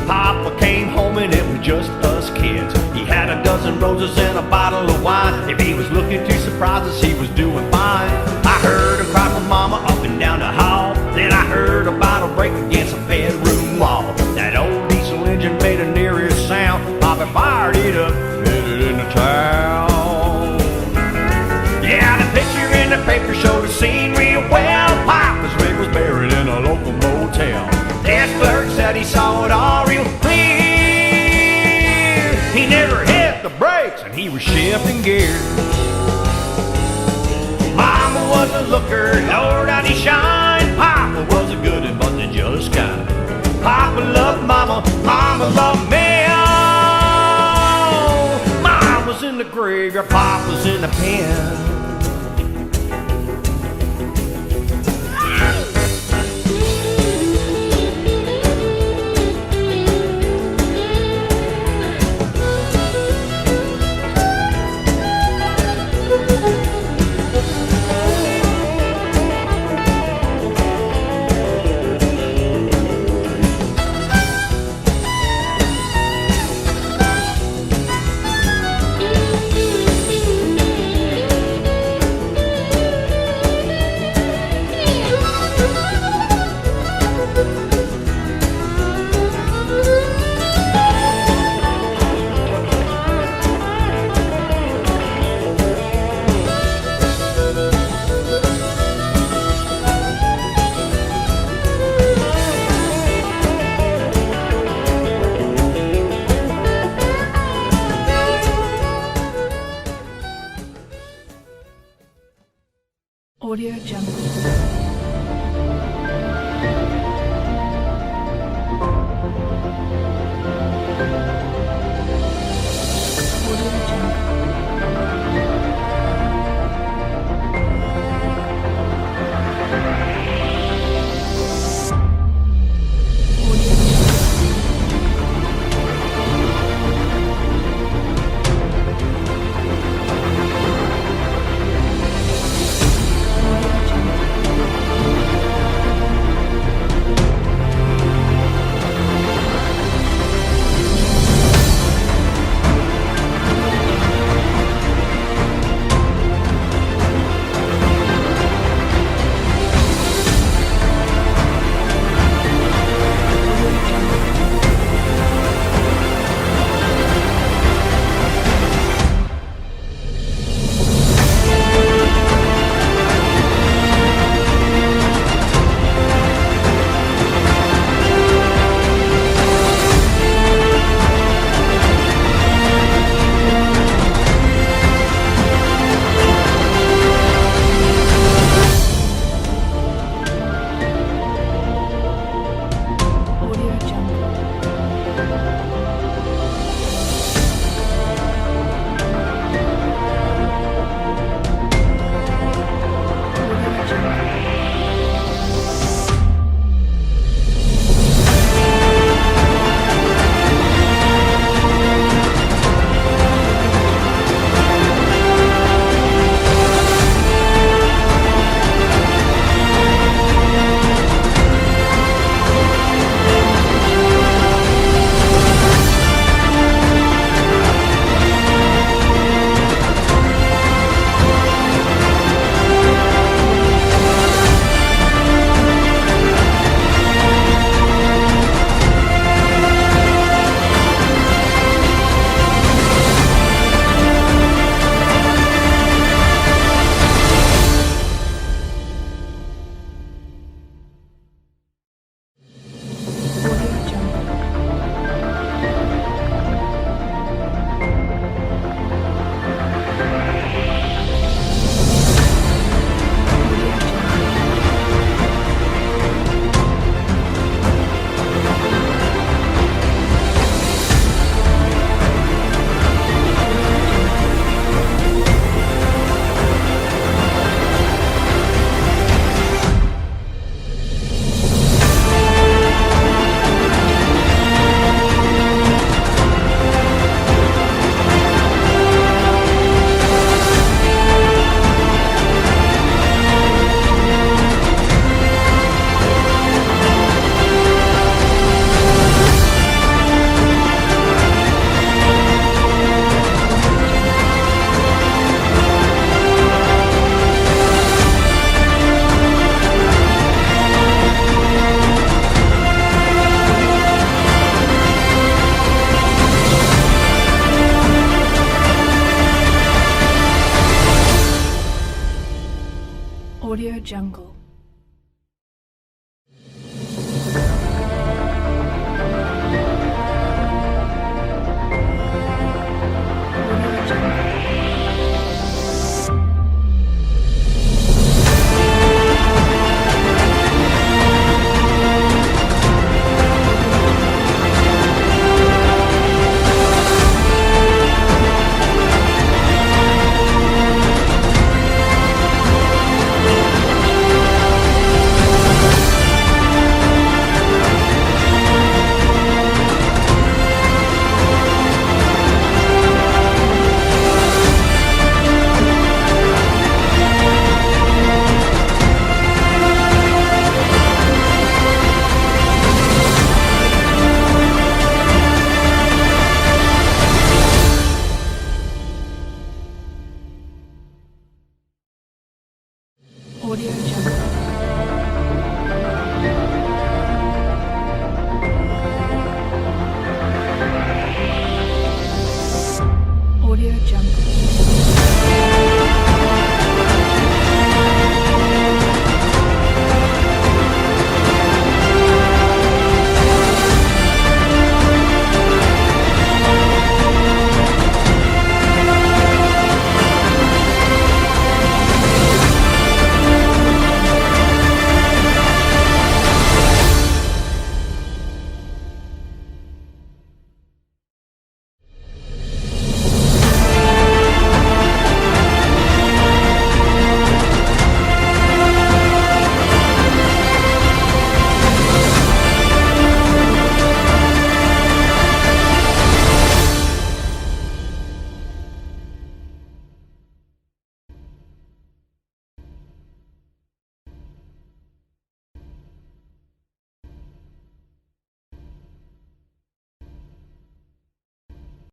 Papa came home and it was just us kids. He had a dozen roses and a bottle of wine. If he was looking too surprised us, he was doing fine. I heard him cry for Mama up and down the hall. Then I heard a bottle break against a bedroom that he saw it all real clear. He never hit the brakes and he was shifting gears. Mama was a looker, Lord, how he shine. Papa was a good one, but the jealous kind. Papa loved Mama, Mama loved me. Oh, Mama's in the graveyard, Papa's in the pen. Audio Jungle.